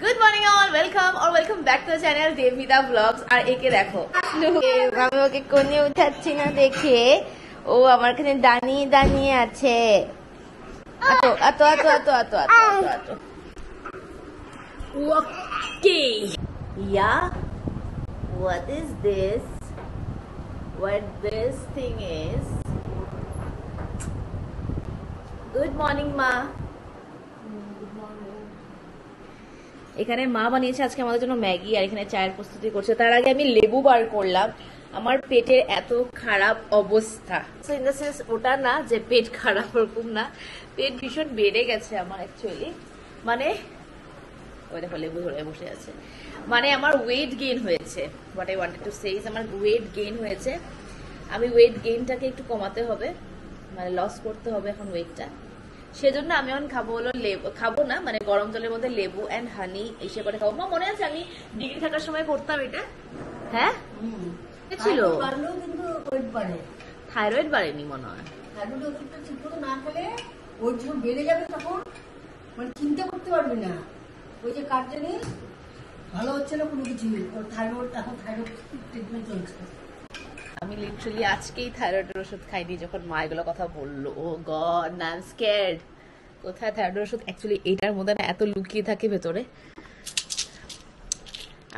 Good morning all, welcome আর welcome back to channel Debmita blogs. আর একে দেখো, আমি ওকে কোণে উঠাচ্ছি না দেখে ও আমার কাছে দাঁড়িয়ে দাঁড়িয়ে আছে। আতো আতো আতো আতো আতো আতো আতো। ওকে, ইয়া, what is this? What this thing is? Good morning, Ma. এখানে মা বানিয়েছে আজকে আমাদের জন্য ম্যাগি, আর এখানে চায়ের প্রস্তুতি করছে। তার আগে আমি লেবু বার করলাম। আমার পেটের এত খারাপ অবস্থা, ইন দ্য সেন্স ওটা না যে পেট খারাপ, ওরকম না, পেট ভীষণ বেড়ে গেছে আমার অ্যাকচুয়ালি। মানে ওই দেখো লেবু ধরে বসে আছে, মানে আমার ওয়েট গেইন হয়েছে। What I wanted to say is আমার ওয়েট গেইন হয়েছে। আমি ওয়েট গেইনটাকে একটু কমাতে হবে, মানে লস করতে হবে এখন ওয়েটটা। সেজন্য আমি এখন খাবো হলো লেবু, খাবো না মানে গরম জলের মধ্যে লেবু অ্যান্ড হানি এসে করে খাবো। মা মনে আছে আমি ডিগ্রি থাকার সময় করতাম এটা? হ্যাঁ ছিল, থাইরয়েড বাড়েনি মনে হয়। না খেলে ওই যখন বেড়ে যাবে তখন মানে চিন্তা করতে পারবি না, ওই যে কার জানি ভালো হচ্ছে না কোনো কিছু, থাইরয়েড এখন থাইরয়েড ট্রিটমেন্ট চলছে। আমি লিটারালি আজকেই থাইরয়েডের ওষুধ খাইনি যখন মা এগুলো কথা বললো। ও গড, আই এম স্ক্যার্ড। কোথায় থাইরয়েডের ওষুধ? অ্যাকচুয়ালি এটার মধ্যে না এত লুকিয়ে থাকে ভেতরে।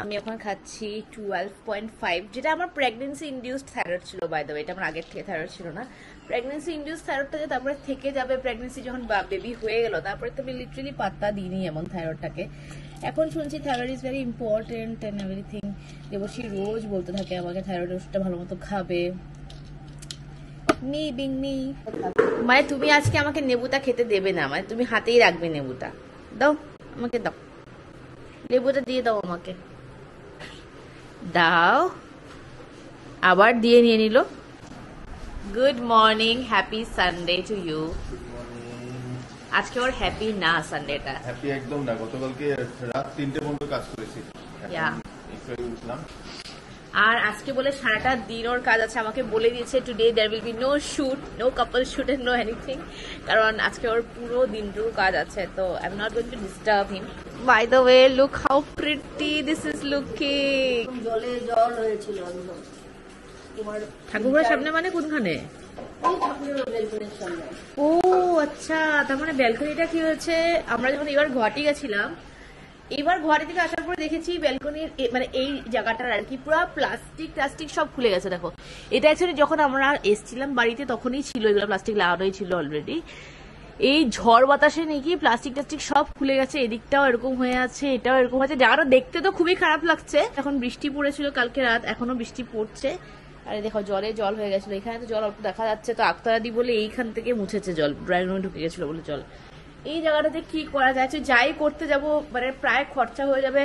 আমি এখন খাচ্ছি 12.5, যেটা আমার প্রেগনেন্সি ইনডিউসড থাইরয়েড ছিল। বাই দ্য ওয়ে, এটা আমার আগের থেকে থাইরয়েড ছিল না। প্রেগনেন্সি ইনডিউসড থাইরয়েডটা যে তারপরে থেকে যাবে, প্রেগনেন্সি যখন বেবি হয়ে গেল তারপরে তো আমি লিটারালি পাত্তা দিইনি এমন থাইরয়েডটাকে। এখন শুনছি thyroid is very important and everything. Debashree রোজ বলতে থাকে আমাকে থাইরয়েডের ওষুধটা ভালো মতো খাবে। মি বিং মি, মানে তুমি আজকে আমাকে নেবুটা খেতে দেবে না, মানে তুমি হাতেই রাখবে নেবুটা। দাও আমাকে, দাও লেবুটা দিয়ে দাও আমাকে, দাও। আবার দিয়ে নিয়ে নিল। Good morning, happy Sunday to you. আজকে ওর হ্যাপি না সানডেটা? হ্যাপি একদম না, গতকালকে রাত 3টে পর্যন্ত কাজ করেছি। উঠলাম। আর আজকে বলে সারাটা দিন ওর কাজ আছে। আমাকে বলে দিয়েছে today there will be no shoot, no couple shoot and no anything, কারণ আজকে ওর পুরো দিনটুকু কাজ আছে। তো I am not going to disturb him. By the way, look how pretty this is looking. জলে জল হয়েছিল তোমার ঠাকুরের সামনে, মানে কোনখানে? ও আচ্ছা, তার মানে ব্যালকনিটা কি হয়েছে? আমরা যখন এবার গুয়াহাটি গেছিলাম, এবার গুয়াহাটি থেকে আসার পরে দেখেছি ব্যালকনির মানে এই জায়গাটার আর কি পুরো প্লাস্টিক সব খুলে গেছে। দেখো, এটা অ্যাকচুয়ালি যখন আমরা এসছিলাম বাড়িতে তখনই ছিল, এগুলো প্লাস্টিক লাগানোই ছিল অলরেডি। এই ঝড় বাতাসে নাকি প্লাস্টিক সব খুলে গেছে। এদিকটাও এরকম হয়ে আছে, এটাও এরকম হয়েছে। জায়গাটা দেখতে তো খুবই খারাপ লাগছে। এখন বৃষ্টি পড়েছিল কালকে রাত, এখনো বৃষ্টি পড়ছে। আরে দেখো, জলে জল হয়ে গেছিল। এখানে তো জল অল্প দেখা যাচ্ছে, তো আক্তারাদি বলে এইখান থেকে মুছেছে জল, ড্রয়িং রুমে ঢুকে গেছিল বলে জল। এই জায়গাটাতে কি করা যায়? যাই করতে যাব মানে প্রায় খরচা হয়ে যাবে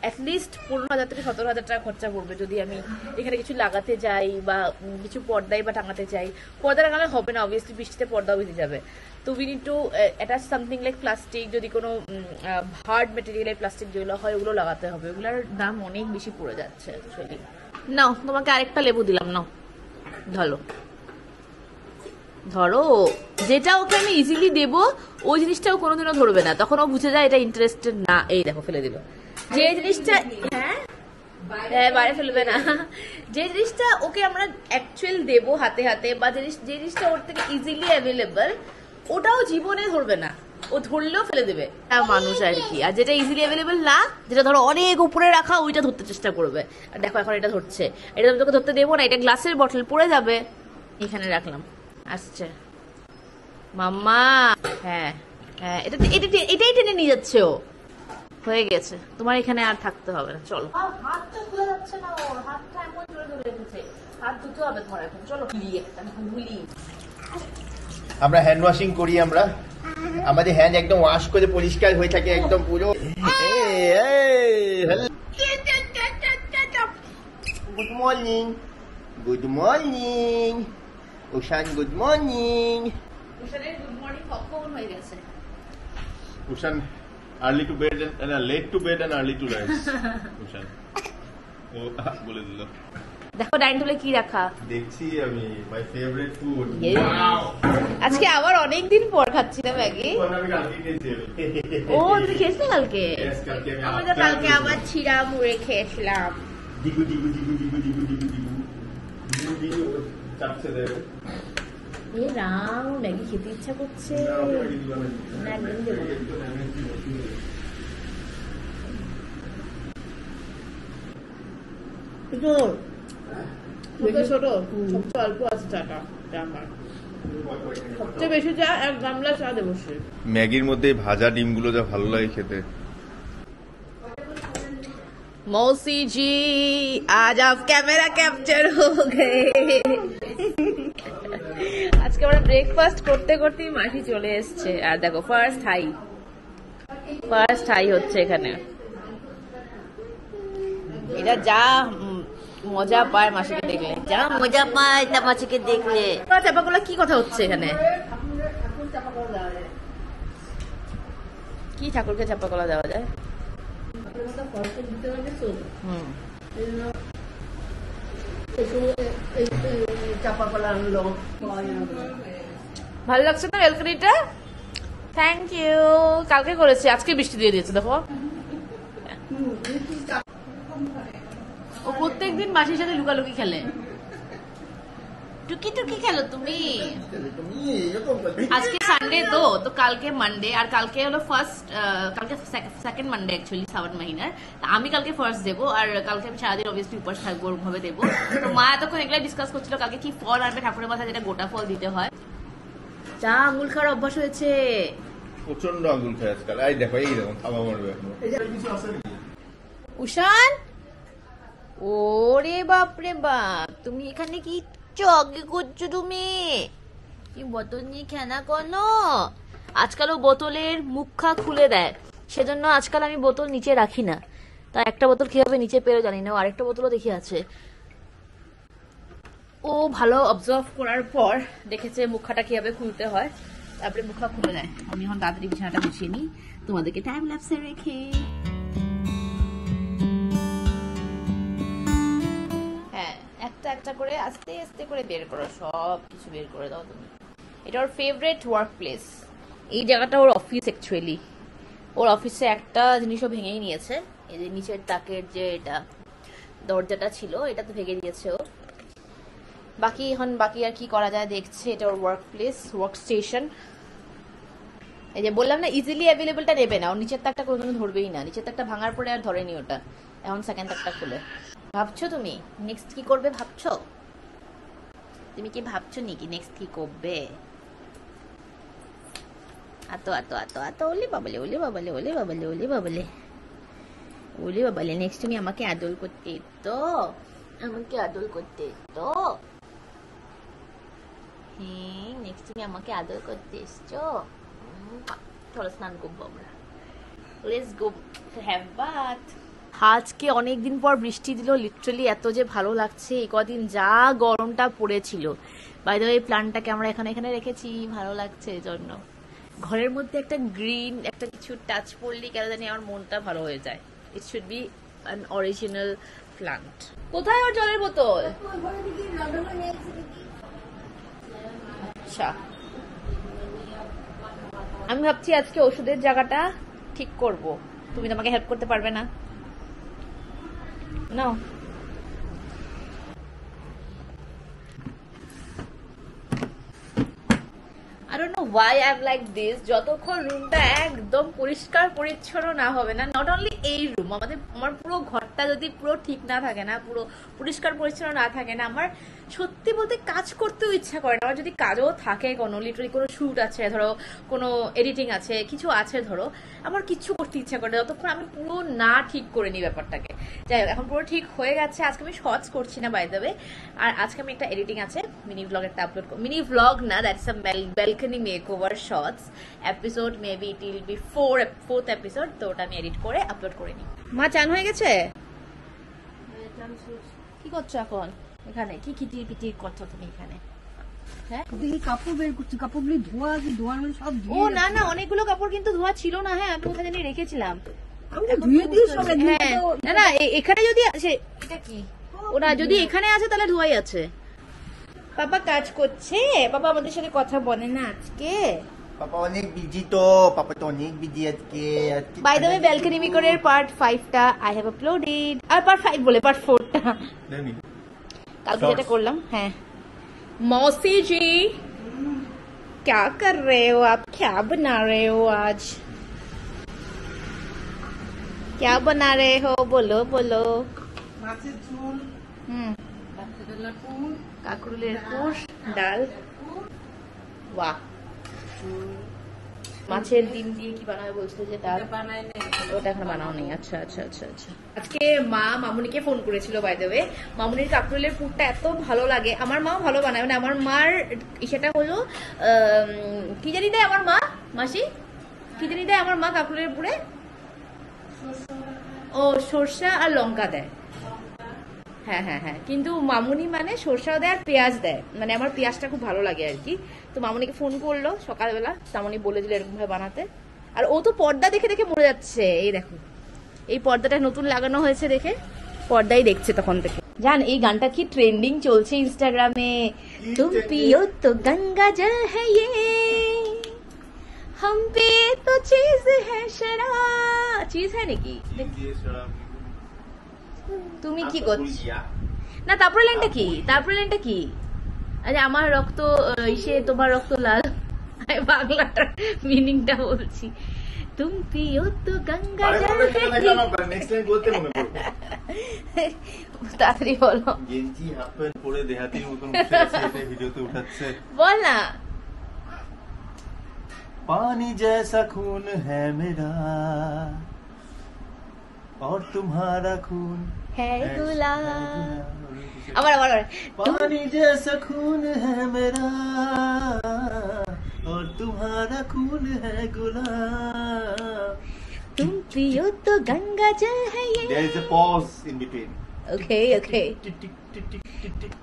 অ্যাটলিস্ট 15,000 থেকে 17,000 টাকা খরচা পড়বে যদি আমি এখানে কিছু লাগাতে যাই বা কিছু পর্দাই বা টাঙাতে চাই। পর্দা টাঙালে হবে না, অবভিয়াসলি বৃষ্টিতে পর্দাও ভিজে যাবে। তো we need to attach something like plastic, যদি কোনো হার্ড মেটেরিয়ালের প্লাস্টিক যেগুলো হয় ওগুলো লাগাতে হবে। ওগুলোর দাম অনেক বেশি পড়ে যাচ্ছে অ্যাকচুয়ালি। নাও, তোমাকে আরেকটা লেবু দিলাম, নাও ধরো ধরো। যেটা ওকে আমি ইজিলি দেবো ওই জিনিসটাও কোনোদিনও ধরবে না, তখন ও বুঝে যায় এটা ইন্টারেস্টেড না। এই দেখো ফেলে দিল। যে জিনিসটা, হ্যাঁ বাইরে ফেলবে না, যে জিনিসটা ওকে আমরা অ্যাকচুয়াল দেবো হাতে হাতে, বা যে জিনিসটা ওর থেকে ইজিলি অ্যাভেলেবল, ওটাও জীবনে ধরবে না। ও ধরলেও ফেলে দেবে মানুষ আর কি। আর যেটা ইজিলি অ্যাভেলেবল না, যেটা ধরো অনেক উপরে রাখা, ওইটা ধরতে চেষ্টা করবে। আর দেখো এখন এটা ধরছে, এটা আমি তোকে ধরতে দেবো না, এটা গ্লাসের বটল পড়ে যাবে। এখানে রাখলাম, আসছে মাম্মা। হ্যাঁ হ্যাঁ, এটাই টেনে নিয়ে যাচ্ছে ও। হয়ে গেছে, তোমার এখানে আর থাকতে হবে না, চলো। হাতটা খুলে যাচ্ছে না ওর, হাতটা এমন জোরে ধরে রেখেছে। হাত ধুতে হবে তোমার এখন, চলো। ভুলি আমরা হ্যান্ড ওয়াশিং করি, আমরা আমাদের হ্যান্ড একদম ওয়াশ করে পরিষ্কার হয়ে থাকে একদম পুরো। Good morning, good morning Ushan, good morning. উষানের গুড মর্নিং কখন হয়ে গেছে? Ushan early to bed and late to bed and early to rise. Ushan ও বলে দিল। দেখো ডাইনিং টেবিলে কি রাখা। দেখছি আমি মাই ফেভারিট ফুড। আজকে আবার অনেকদিন পর খাচ্ছি না ম্যাগি। আমি কালকে খেয়েছি। ও তুমি খেয়েছিলে কালকে? Yes, কালকে আমি তো কালকে আবার চিড়া মুড়ে খেয়েছিলাম। দিগু দিগু দিগু দিগু দিগু দিগু দিগু দিগু দিগু চাপছে দেবে। এ রাম, ম্যাগি খেতে ইচ্ছা করছে। না একদম দেবো না। ছোট সবচেয়ে অল্প আছে চাটা আমার, সবচেয়ে বেশি চা এক গামলা চা দেবো সে। ম্যাগির মধ্যে ভাজা ডিমগুলো যা ভালো লাগে খেতে। मौसी जी आज आप कैमरा कैप्चर हो गए। আজকে আমরা ব্রেকফাস্ট করতে করতেই মাসি চলে এসছে। আর দেখো ফার্স্ট হাই হচ্ছে এখানে। এটা যা মজা পায় মাসিকে দেখলে, যা মজা পায় তা মাসিকে দেখলে। চাপাগুলো কি কথা হচ্ছে এখানে? কি ঠাকুরকে চাপা কলা দেওয়া যায়? ভালো লাগছে না ব্যালকনিটা? Thank you. কালকে করেছি, আজকে বৃষ্টি দিয়ে দিয়েছে দেখো। ও প্রত্যেকদিন মাসির সাথে লুকালুকি খেলে। টুকি টুকি খেলো তুমি। আজকে সানডে তো কালকে মানডে, আর কালকে হলো কালকে সেকেন্ড মানডে অ্যাকচুয়ালি শ্রাবণ মাহিনার। আমি কালকে ফার্স্ট দেবো, আর কালকে আমি সারাদিন অবভিয়াসলি উপাস থাকবো, ওরকম ভাবে দেবো। তো মা এতক্ষণ এগুলো ডিসকাস করছিল কালকে কি ফল আনবে ঠাকুরের মাথায়, যেটা গোটা ফল দিতে হয়। চা আঙুল খাওয়ার অভ্যাস হয়েছে, প্রচন্ড আঙুল খায় আজকাল। এই দেখো এইরকম থাবা মারবে এখনো। উষান, ওরে বাপরে বাপ, তুমি এখানে কি চগে করছো? তুমি কি বোতল নিয়ে খেলা করো? আজকাল ও বোতলের মুখা খুলে দেয়, সেজন্য আজকাল আমি বোতল নিচে রাখি না। তা একটা বোতল কিভাবে নিচে পেরো জানি না, আরেকটা বোতলও দেখি আছে। ও ভালো অবজার্ভ করার পর দেখেছে মুখাটা কিভাবে খুলতে হয়, তারপরে মুখা খুলে দেয়। আমি এখন তাড়াতাড়ি বিছানাটা গুছিয়ে নিই তোমাদেরকে টাইম ল্যাপসে রেখে। হ্যাঁ, একটা একটা করে আস্তে আস্তে করে বের করো, সব কিছু বের করে দাও তুমি। এটা ওর ফেভারিট ওয়ার্ক প্লেস। এই জায়গাটা ওর অফিস অ্যাকচুয়ালি। ওর অফিসে একটা জিনিসও ভেঙেই নিয়েছে। এই যে নিচের তাকের যে এটা দরজাটা ছিল, এটা তো ভেঙে দিয়েছে ও। বাকি আর কি করা যায় দেখছে। এটা ওর ওয়ার্ক প্লেস, ওয়ার্ক স্টেশন। এই যে বললাম না ইজিলি অ্যাভেলেবলটা নেবে না, ওর নিচের তাকটা কোনোদিনও ধরবেই না। নিচের তাকটা ভাঙার পরে আর ধরেনি ওটা, এখন সেকেন্ড তাকটা খুলে। ভাবছো তুমি নেক্সট কি করবে? ভাবছো তুমি কি ভাবছো নাকি নেক্সট কি করবে? ওলে বাবলে ওলে বাবলে ওলে বাবলে ওলে বাবলে ওলে বাবলে। নেক্সট তুমি আমাকে আদল করতে তো, আমাকে আদল করতে তো। হ্যাঁ, নেক্সট তুমি আমাকে আদর করতে এসছো। চলো স্নান করবো আমরা, লেটস গো হ্যাভ বাথ। আজকে অনেকদিন পর বৃষ্টি দিল, লিটারালি এত যে ভালো লাগছে। এই কদিন যা গরমটা পড়েছিল। বাই দ্য ওয়ে এই প্ল্যান্টটাকে আমরা এখানে রেখেছি, ভালো লাগছে এজন্য। ঘরের মধ্যে একটা গ্রিন একটা কিছু টাচ পড়লে কেন জানি আমার মনটা ভালো হয়ে যায়। It should be an original plant. কোথায় ওর জলের বোতল? আচ্ছা, আমি ভাবছি আজকে ওষুধের জায়গাটা ঠিক করব। তুমি তো আমাকে হেল্প করতে পারবে না? নাও। I don't know why I'm like this. যতক্ষণ রুমটা একদম পরিষ্কার পরিচ্ছন্ন না হবে না, নট অনলি এই রুম, আমার পুরো ঘরটা যদি পুরো ঠিক না থাকে না, পুরো পরিষ্কার পরিচ্ছন্ন না থাকে না, আমার সত্যি বলতে কাজ করতেও ইচ্ছা করে না। আমার যদি কাজও থাকে, কোনো লিটারালি কোনো শুট আছে, ধরো কোনো এডিটিং আছে, কিছু আছে ধরো, আমার কিচ্ছু করতে ইচ্ছা করে না যতক্ষণ আমি পুরো না ঠিক করে নিই ব্যাপারটাকে। যাই হোক, এখন পুরো ঠিক হয়ে গেছে। আজকে আমি শর্টস করছি না বাই দ্য ওয়ে, আর আজকে আমি একটা এডিটিং আছে, মিনি ব্লগ একটা আপলোড করব। মিনি ব্লগ না, that's a balcony makeover shots episode, maybe it will be fourth episode, তো ওটা আমি এডিট করে আপলোড করে নিই। মা চান হয়ে গেছে? কি করছো এখন এখানে? কি কিটির পিটির করছো তুমি এখানে? হ্যাঁ, কাপড় বের করছি, কাপড়গুলি ধোয়ানো সব। ও না না, অনেকগুলো কাপড় কিন্তু ধোয়া ছিল না। হ্যাঁ, আমি ওখানে রেখেছিলাম। আমি তো ধুয়ে দিয়ে সব। হ্যাঁ, না না, এখানে যদি আছে। এটা কি? ও ওরা যদি এখানে আছে তাহলে ধোয়াই আছে। পাপা কাজ করছে, পাপা আমাদের সাথে কথা বলে না আজকে। পাপা অনেক বিজি তো, পাপা তো অনেক বিজি আজকে। বাই দ্য ওয়ে ব্যালকনি মেকারের পার্ট 5টা আই হ্যাভ আপলোডেড, আর পার্ট 5 বলে পার্ট 4টা কালকে যেটা করলাম। হ্যাঁ मौसी जी क्या कर रहे हो आप, क्या बना रहे हो आज, क्या बना रहे हो, बोलो बोलो। মাছের ঝোল, কাঁচকলার ফুল, কাঁকরুলের কোষ, ডাল। বাহ, মাছের ডিম দিয়ে কি বানাবে বলছো যে ডাল বানাই নেই। ওটা এখন বানাও নেই। আচ্ছা আচ্ছা আচ্ছা আচ্ছা। আজকে মা মামুনিকে ফোন করেছিল বাই দ্য ওয়ে। মামুনির কাঁকরোলের পুরটা এত ভালো লাগে, আমার মাও ভালো বানায়, মানে আমার মার সেটা হলো কি জানি দেয় আমার মা, মাসি কি জানি দেয় আমার মা কাঁকরোলের পুরে, ও সরষা আর লঙ্কা দেয়। হ্যাঁ হ্যাঁ হ্যাঁ, কিন্তু মামুনি মানে সরষা দেয় আর পেঁয়াজ দেয়, মানে আমার পেঁয়াজটা খুব ভালো লাগে আর কি। তো মামুনিকে ফোন করলো সকালবেলা, মামুনি বলে দিল এরকম ভাবে বানাতে। আর ও তো পর্দা দেখে দেখে মরে যাচ্ছে, এই দেখো এই পর্দাটা নতুন লাগানো হয়েছে দেখে পর্দাই দেখছে তখন থেকে। জান এই গানটা কি ট্রেন্ডিং চলছে ইনস্টাগ্রামে, তুম পিও তো গঙ্গা জল है ये हम पे तो चीज है शराब, चीज है নাকি? তুমি কি করছো না? তারপরে লাইনটা কি, তারপরে লাইনটা কি? আরে আমার রক্ত ইসে তোমার রক্ত লাল, আমি বাংলাটার মিনিংটা বলছি। তুম পিও তো গঙ্গা জল নেক্সট লাইন বলতে মনে পড়বে। তাড়াতাড়ি বলো। গেঞ্জি হাফ প্যান্ট পরে দেহাতির মতন উঠে আছে, এটা ভিডিওতে উঠাচ্ছে। বল না। पानी जैसा खून है मेरा और तुम्हारा खून है गुलाब। আবার আবার पानी जैसा खून है मेरा और तुम्हारा खून है गुलाब। तुम पियो तो गंगा जल है ये। There is a pause in between. Okay okay। टिक टिक टिक टिक टिक टिक।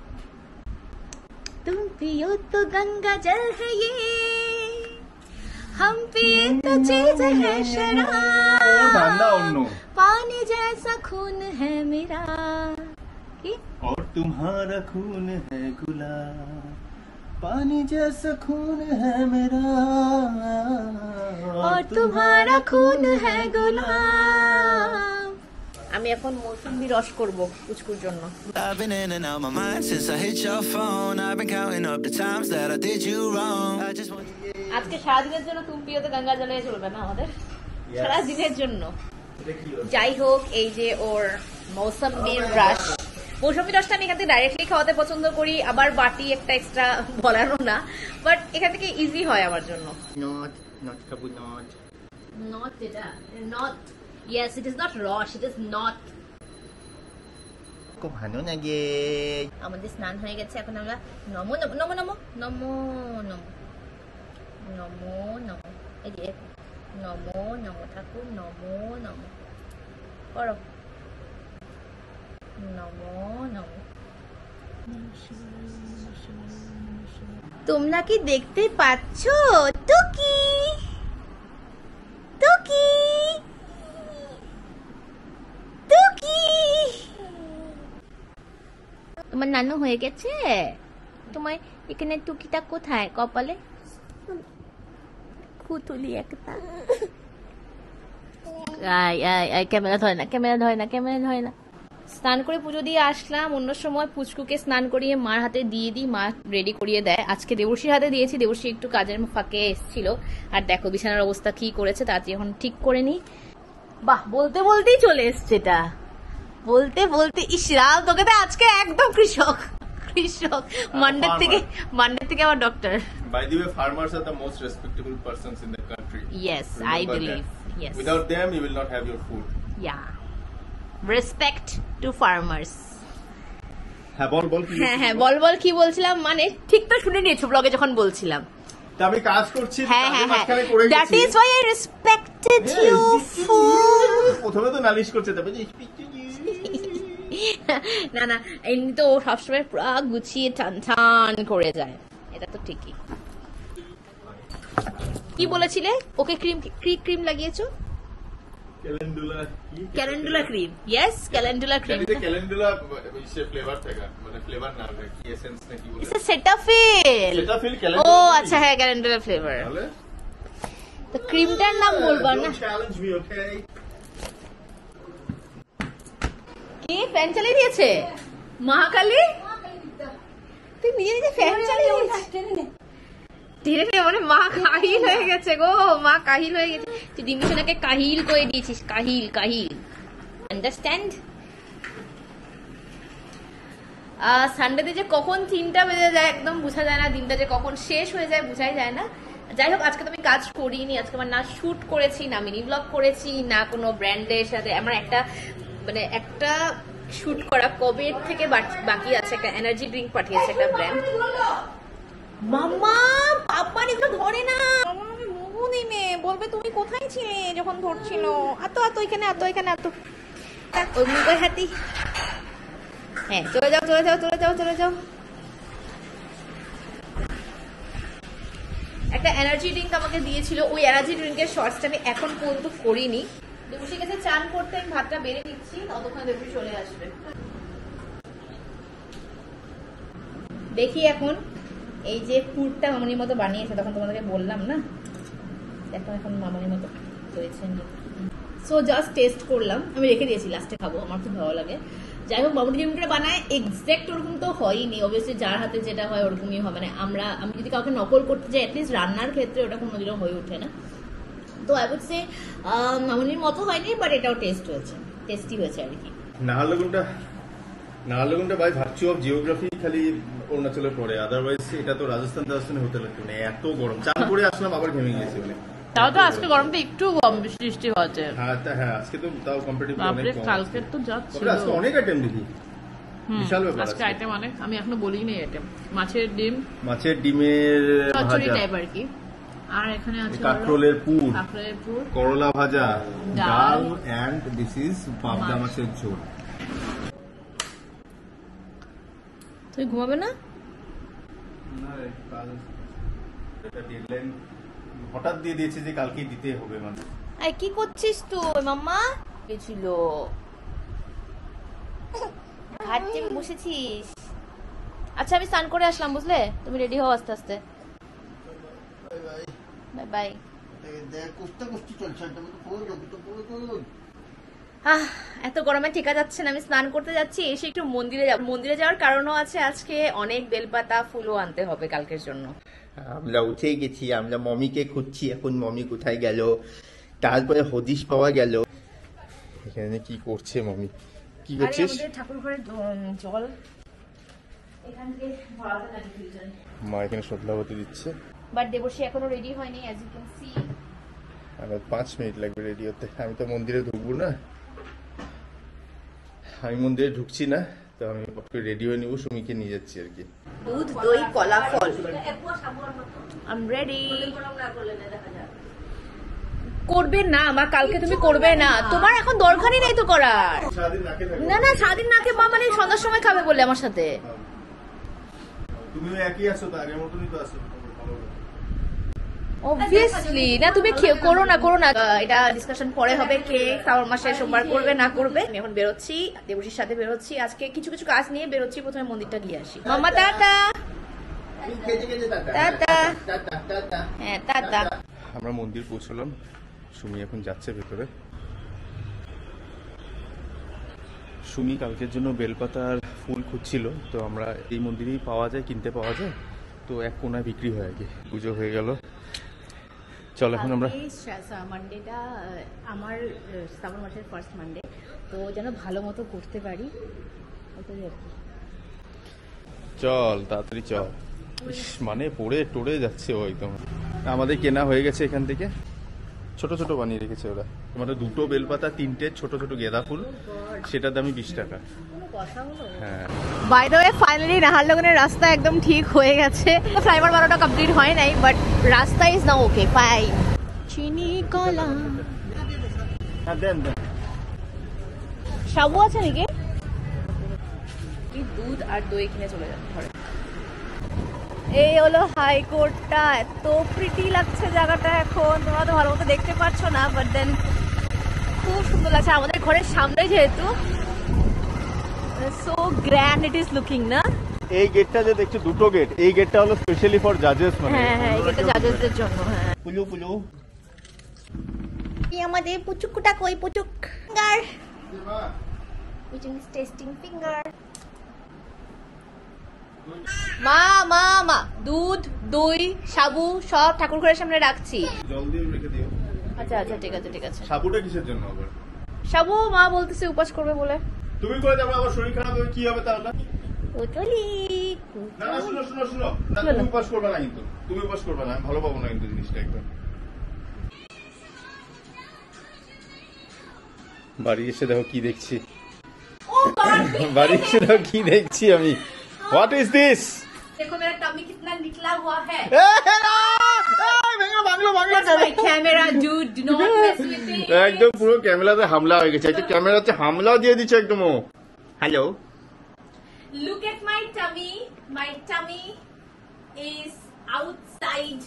तुम पियो तो गंगा जल है ये, हम पिए तो चीज है शराब, पानी जैसा खून है मेरा और तुम्हारा खून है गुलाब। पानी जैसा खून है मेरा और तुम्हारा खून है गुलाब। আমি এখন মৌসুমী রস করব পুচকুর জন্য। I've been in and out my mind since I hit your phone. I've been counting up the times that I did you wrong. I just want আজকে সারাদিনের জন্য তুমি পিওতে গঙ্গা জলে চলবে না আমাদের, সারাদিনের জন্য। যাই হোক, এই যে ওর মৌসুমীর রস, মৌসুমী রসটা আমি এখান থেকে ডাইরেক্টলি খাওয়াতে পছন্দ করি, আবার বাটি একটা এক্সট্রা বলানো না, বাট এখান থেকে ইজি হয় আমার জন্য। not kabu not নট, এটা not, yes it is not রস, ইট ইজ নট। খুব ভালো লাগে। আমাদের স্নান হয়ে গেছে, এখন আমরা নমো নমো নমো নমো নমো নমো নমো নমো, এই যে নমো নমো ঠাকুর, নমো নমো করো, নমো নমো। তোমরা কি দেখতে পাচ্ছ টুকি, টুকি টুকি? তোমার নানু হয়ে গেছে? তোমার এখানে টুকিটা কোথায়? কপালে কুতুলি একটা। ক্যামেরা ধরে না, ক্যামেরা ধরে না, ক্যামেরা ধরে না। স্নান করে পুজো দিয়ে আসলাম, অন্য সময় পুচকুকে স্নান করিয়ে মার হাতে দিয়ে দিই, মা রেডি করিয়ে দেয়। আজকে দেবর্ষীর হাতে দিয়েছি, দেবর্ষী একটু কাজের ফাঁকে এসেছিল। আর দেখো বিছানার অবস্থা কি করেছে, তাড়াতাড়ি এখন ঠিক করে নি। বাহ, বলতে বলতেই চলে এসছে এটা, বলতে বলতে। ইসরাল তোকে তো আজকে একদম কৃষক কৃষক, মান্ডে থেকে আবার doctor. By the way, farmers are the most respectable persons in the country. Yes, I believe. Yes. Without them, you will not have your food. Yeah. Respect to farmers. হ্যাঁ বল বল কি? হ্যাঁ বল বল কি বলছিলাম, মানে ঠিক তো শুনে নিয়েছো ব্লগে যখন বলছিলাম। তা আমি কাজ করছি, হ্যাঁ হ্যাঁ হ্যাঁ, that is why I respected হ্যাঁ, you fool. প্রথমে তো নালিশ করছে, তারপরে না না, এমনি তো ও সবসময় পুরো গুছিয়ে টান টান করে যায়, এটা তো ঠিকই। কি বলেছিলে? ওকে ক্রিম লাগিয়েছো? Calendula calendula cream, yes calendula cream. Calendula ইসে ফ্লেভার থাকে, মানে ফ্লেভার না কি এসেন্স নাকি বলে, ইটস সেটাফিল। সেটাফিল ও ক্যালেন্ডুলা। আচ্ছা, হ্যাঁ ক্যালেন্ডুলা ফ্লেভার। তাহলে তো ক্রিমটার নাম বলবা না। চ্যালেঞ্জ মি, ওকে? কে ফ্যান চালিয়ে দিয়েছে? মহাকালী, তুই নিজে নিজে ফ্যান চালিয়ে দিয়েছিস? ধীরে ধীরে মানে মা কাহিল হয়ে গেছে গো, মা কাহিল হয়ে গেছে। তুই ডিমিশনাকে কাহিল করে দিয়েছিস, কাহিল কাহিল, আন্ডারস্ট্যান্ড? সানডেতে যে কখন 3টা বেজে যায় একদম বোঝা যায় না, দিনটা যে কখন শেষ হয়ে যায় বোঝাই যায় না। যাই হোক, আজকে তো আমি কাজ করিনি, আজকে আমার না শুট করেছি, না মিনি ব্লগ করেছি, না কোনো ব্র্যান্ডের সাথে। আমার একটা শুট করা কবে থেকে বাকি আছে, একটা এনার্জি ড্রিঙ্ক পাঠিয়েছে একটা ব্র্যান্ড। মাম্মা পাপা এগুলো ধরে না, মুহু নেমে বলবে তুমি কোথায় ছিলে যখন ধরছিল। আতো আতো এখানে, আতো এখানে, আতো ওই মুখের হাতি। হ্যাঁ চলে যাও চলে যাও চলে যাও চলে যাও। একটা এনার্জি ড্রিঙ্ক আমাকে দিয়েছিল, ওই এনার্জি ড্রিঙ্কের শর্টসটা আমি এখন পর্যন্ত করিনি। দেবুষি গেছে চান করতে, আমি ভাতটা বেড়ে নিচ্ছি, ততক্ষণ দেবুষি চলে আসবে। দেখি এখন এই যে পুরটা মামনির মতো বানিয়েছে, তখন তোমাদেরকে বললাম না, দেখো এখন মামনির মতো হয়েছে। সো জাস্ট টেস্ট করলাম, আমি রেখে দিয়েছি, লাস্টে খাবো, আমার খুব ভালো লাগে। যাই হোক, মামনি যেমন করে বানায় এক্সাক্ট ওরকম তো হয়নি, অবভিয়াসলি যার হাতে যেটা হয় ওরকমই হয়। মানে আমি যদি কাউকে নকল করতে যাই, অ্যাটলিস্ট রান্নার ক্ষেত্রে ওটা কোনোদিনও হয়ে ওঠে না। তো আই উড সে মামনির মতো হয়নি, বাট এটাও টেস্ট হয়েছে, টেস্টি হয়েছে আর কি। নাহারলাগুনটা বাই ভার্চু অফ জিওগ্রাফি খালি অরুণাচলের পরে, আদারওয়াইজ এটা তো রাজস্থানে হতে লাগতো না, এত গরম। চান করে আসলাম আবার ঘেমে গিয়েছি বলে। তাও তো আজকে গরমটা একটু কম বৃষ্টি হচ্ছে। হ্যাঁ আজকে তো তাও কম্পারেটিভলি অনেক কম। কালকে তো যাচ্ছে, আজকে অনেক আইটেম দেখি, বিশাল ব্যাপার। আজকে আইটেম অনেক, আমি এখনো বলিনি আইটেম। মাছের ডিমের চচ্চড়ি ভাজা, টাইপ আর কি। আর এখানে আছে কাঁকরোলের পুর, করলা ভাজা, ডাল, এন্ড দিস ইজ পাবদা মাছের ঝোল। তুই ঘুমাবে না? হঠাৎ দিয়ে দিয়েছে যে কালকেই দিতে হবে। মানে আই কি করছিস তুই মাম্মা? ছিল ঘাট চেপে বসেছিস। আচ্ছা আমি স্নান করে আসলাম, বুঝলে? তুমি রেডি হও আস্তে আস্তে। Bye bye. এত গরমে ঠেকা যাচ্ছে না, আমি স্নান করতে যাচ্ছি, এসে একটু মন্দিরে যাব। মন্দিরে যাওয়ার কারণও আছে, আজকে অনেক বেলপাতা ফুলও আনতে হবে কালকের জন্য। আমরা উঠে গেছি, আমরা মমিকে খুঁজছি, এখন মমি কোথায় গেল। তারপরে হদিশ পাওয়া গেল। এখানে কি করছে মমি? কি করছিস? আমাদের ঠাকুর ঘরের জল এখান থেকে ভরাতে লাগে ফিল্টারে। মা এখানে সন্ধ্যাবতী দিচ্ছে, বাট দেবশ্রী এখনো রেডি হয়নি, অ্যাজ ইউ ক্যান সি। আমার 5 মিনিট লাগবে রেডি হতে। আমি তো মন্দিরে ঢুকবো না, আমি মন্দিরে ঢুকছি না, তো আমি রেডি হয়ে নিবো, সুমিকে নিয়ে যাচ্ছি আর কি। দুধ দই কলা ফল, আই এম রেডি। করবে না মা, কালকে তুমি করবে না, তোমার এখন দরকারই নেই তো করার। না না সারাদিন না খেয়ে মা, মানে সন্ধ্যার সময় খাবে বললে আমার সাথে। তুমিও একই আছো তো, আগের মতনই তো আছো। অবভিয়াসলি না, তুমি করো না করো না, এটা ডিসকাশন পরে হবে, কে শ্রাবণ মাসে সোমবার করবে না করবে। আমি এখন বেরোচ্ছি, দেবশ্রীর সাথে বেরোচ্ছি, আজকে কিছু কিছু কাজ নিয়ে বেরোচ্ছি। প্রথমে মন্দিরটা গিয়ে আসি। মাম্মা টাটা। টাটা। হ্যাঁ টাটা। আমরা মন্দির পৌঁছলাম, সুমি এখন যাচ্ছে ভেতরে। সুমি কালকের জন্য বেলপাতার ফুল খুঁজছিল, তো আমরা এই মন্দিরেই পাওয়া যায়, কিনতে পাওয়া যায়, তো এক কোনায় বিক্রি হয় আর কি। পুজো হয়ে গেল, চল এখন আমরা। মানডেটা আমার শ্রাবণ মাসের ফার্স্ট মানডে, তো যেন ভালো মতো করতে পারি, ওটাই আর কি। চল তাড়াতাড়ি চল। মানে পড়ে টড়ে যাচ্ছে ও একদম। আমাদের কেনা হয়ে গেছে এখান থেকে, ছোট ছোট বানিয়ে রেখেছে ওরা। মানে 2টো বেলপাতা, 3টে ছোট ছোট গেঁদা ফুল, সেটার দামই 20 টাকা। হ্যাঁ, বাই দ্য ওয়ে ফাইনালি নাহারলাগুনের রাস্তা একদম ঠিক হয়ে গেছে। ফ্লাইওভার বানানোটা কমপ্লিট হয় নাই, বাট রাস্তা ইজ নাও ওকে ফাইন। চিনি কলা দেন দেন। সাবু আছে নাকি? দুধ আর দই কিনে চলে যাবে ঘরে। এই হলো হাইকোর্টটা, এত প্রিটি লাগছে জায়গাটা এখন। তোমরা তো ভালো মতো দেখতে পাচ্ছ না, বাট দেন খুব সুন্দর লাগছে আমাদের ঘরের সামনে যেহেতু so grand it is looking না। এই গেটটা যে দেখছো দুটো গেট, এই গেটটা হলো স্পেশালি ফর জাজেস, মানে হ্যাঁ হ্যাঁ এটা জাজেসদের জন্য। হ্যাঁ পুলু পুলু এই আমাদের পুচুকুটা কই পুচুক ফিঙ্গার পুচুক ইজ টেস্টিং ফিঙ্গার। মা মা মা দুধ দই সাবু সব ঠাকুর ঘরের সামনে রাখছি। জল দিয়ে রেখে দিও। আচ্ছা আচ্ছা ঠিক আছে ঠিক আছে। সাবুটা কিসের জন্য আবার? সাবু মা বলতেছে উপাস করবে বলে। তুমি করে যাবে, আবার শরীর খারাপ হবে, কি হবে তাহলে? পুতুলি না না শুনো শুনো শুনো, না তুমি উপাস করবে না, কিন্তু তুমি উপাস করবে না, আমি ভালো পাবো না কিন্তু জিনিসটা একদম। বাড়ি এসে দেখো কি দেখছি, বাড়ি এসে দেখো কি দেখছি আমি। What is this? देखो मेरा टमी कितना निकला हुआ है। Camera dude do not mess with it। একদম পুরো ক্যামেরাতে হামলা হয়ে গেছে, একটা ক্যামেরাতে হামলা দিয়ে দিচ্ছে একদম। ও hello, look at my tummy is outside।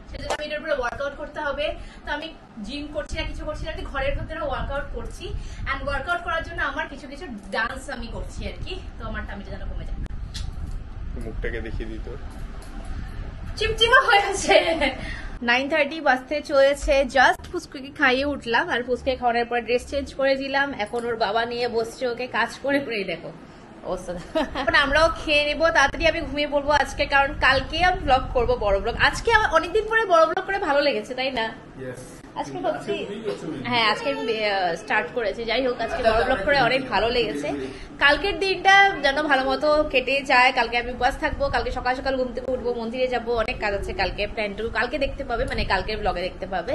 সেজন্য আমি এটার উপরে ওয়ার্কআউট করতে হবে। তো আমি জিম করছি না, কিছু করছি না, আমি ঘরের ভিতরে ওয়ার্কআউট করছি। এন্ড ওয়ার্কআউট করার জন্য আমার কিছু কিছু ডান্স আমি করছি আর কি। তো আমার টামিটা যেন কমে যায়। মুখটাকে দেখিয়ে দিত, চিমচিমা হয়ে আছে। 9:30 বাজতে চলেছে, জাস্ট পুচকুকে খাইয়ে উঠলাম আর পুচকে খাওয়ানোর পর ড্রেস চেঞ্জ করে দিলাম। এখন ওর বাবা নিয়ে বসছে ওকে কাজ করে করে, দেখো অবস্থা। এখন আমরাও খেয়ে নেবো, তাড়াতাড়ি আমি ঘুমিয়ে পড়বো আজকে, কারণ কালকে আমি ব্লগ করবো বড় ব্লগ। আজকে আমার অনেকদিন পরে বড় ব্লগ করে ভালো লেগেছে, তাই না? আজকে সত্যি হ্যাঁ আজকে আমি স্টার্ট করেছি। যাই হোক আজকে বড় ব্লগ করে অনেক ভালো লেগেছে। কালকের দিনটা যেন ভালো মতো কেটে যায়। কালকে আমি উপবাস থাকবো, কালকে সকাল সকাল ঘুম থেকে উঠবো, মন্দিরে যাবো, অনেক কাজ আছে কালকে। প্ল্যানটুকু কালকে দেখতে পাবে, মানে কালকের ব্লগে দেখতে পাবে।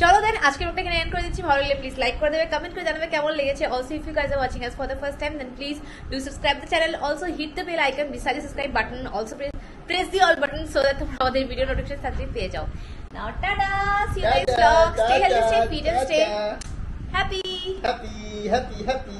চলো দেন আজকের ব্লগটা এখানে এন্ড করে দিচ্ছি। ভালো লাগলে প্লিজ লাইক করে দেবে, কমেন্ট করে জানাবে কেমন লেগেছে। Also if you guys are watching us for the first time then please do subscribe the channel. Also hit the bell icon beside the subscribe button. Also press the all button so that তোমরা আমাদের video notification তাড়াতাড়ি পেয়ে যাও। Now tada, see you next vlog. Stay healthy, stay fit and stay happy. happy happy happy